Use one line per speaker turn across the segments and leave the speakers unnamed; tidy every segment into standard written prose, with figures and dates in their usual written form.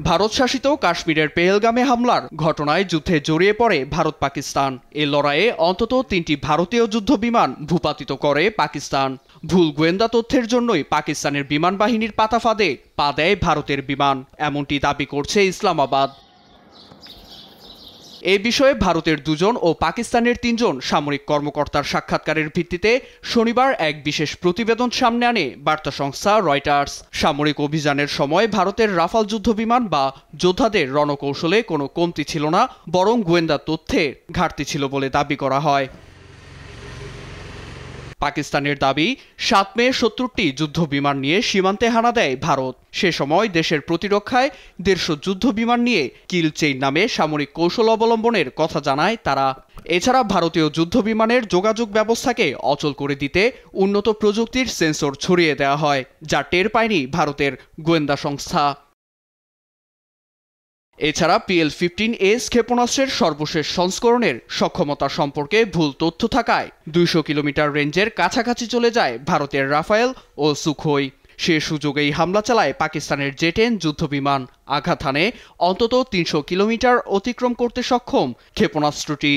ভারত শাসিত কাশ্মীরের পেহেলগামে হামলার ঘটনায় যুদ্ধে জড়িয়ে পড়ে ভারত পাকিস্তান। এ লড়াইয়ে অন্তত 3টি ভারতীয় যুদ্ধবিমান ভূপাতিত করে পাকিস্তান। ভুল গোয়েন্দা তথ্যের জন্যই পাকিস্তানের বিমান বাহিনীর পাতা ফাঁদে পা দেয় ভারতের বিমান, এমনটি দাবি করছে ইসলামাবাদ। এ বিষয়ে ভারতের 2 জন ও পাকিস্তানের 3 জন সামরিক কর্মকর্তার সাক্ষাৎকারের ভিত্তিতে শনিবার এক বিশেষ প্রতিবেদন সামনে আনে বার্তা সংস্থা রয়টার্স। সামরিক অভিযানের সময় ভারতের রাফাল যুদ্ধবিমান বা যোদ্ধাদের রণকৌশলে কোনো কমতি ছিল না, বরং গোয়েন্দা তথ্যে ঘাটতি ছিল বলে দাবি করা হয়। পাকিস্তানের দাবি, 7 মে 70টি যুদ্ধবিমান নিয়ে সীমান্তে হানা দেয় ভারত। সে সময় দেশের প্রতিরক্ষায় 150 যুদ্ধবিমান নিয়ে কিল চেইন নামে সামরিক কৌশল অবলম্বনের কথা জানায় তারা। এছাড়া ভারতীয় যুদ্ধবিমানের যোগাযোগ ব্যবস্থাকে অচল করে দিতে উন্নত প্রযুক্তির সেন্সর ছড়িয়ে দেওয়া হয়, যা টের পায়নি ভারতের গোয়েন্দা সংস্থা। এছাড়া PL-15S ক্ষেপণাস্ত্রের সর্বশেষ সংস্করণের সক্ষমতা সম্পর্কে ভুল তথ্য থাকায় 200 কিলোমিটার রেঞ্জের কাছাকাছি চলে যায় ভারতের রাফায়েল ও সুখোই। সে সুযোগেই হামলা চালায় পাকিস্তানের জে-10 যুদ্ধবিমান। আঘাত হানে অন্তত 300 কিলোমিটার অতিক্রম করতে সক্ষম ক্ষেপণাস্ত্রটি।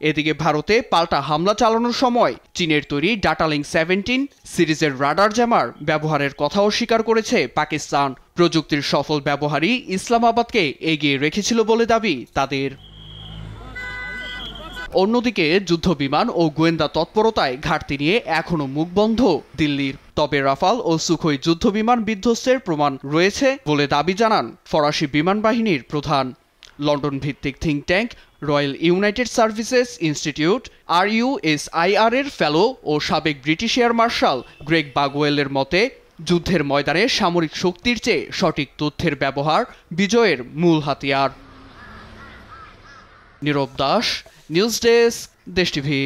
এদিকে ভারতে পাল্টা হামলা চালানোর সময় চীনের তৈরি ডাটালিংক 17 সিরিজের রাডার জ্যামার ব্যবহারের কথাও স্বীকার করেছে পাকিস্তান। প্রযুক্তির সফল ব্যবহারই ইসলামাবাদকে এগিয়ে রেখেছিল বলে দাবি তাদের। অন্যদিকে যুদ্ধবিমান ও গোয়েন্দা তৎপরতায় ঘাটতি নিয়ে এখনও মুখ বন্ধ দিল্লির। তবে রাফাল ও সুখোই যুদ্ধবিমান বিধ্বস্তের প্রমাণ রয়েছে বলে দাবি জানান ফরাসি বিমান বাহিনীর প্রধান। লন্ডন ভিত্তিক think tank royal United services institute RUSIR এর ফেলো ও সাবেক ব্রিটিশ এয়ার মার্শাল গ্রেগ বাগওয়েলের মতে, যুদ্ধের ময়দানে সামরিক শক্তির চেয়ে সঠিক তথ্যের ব্যবহার বিজয়ের মূল হাতিয়ার। নীরব দাস, নিউজ ডেস্ক, দেশ টিভি।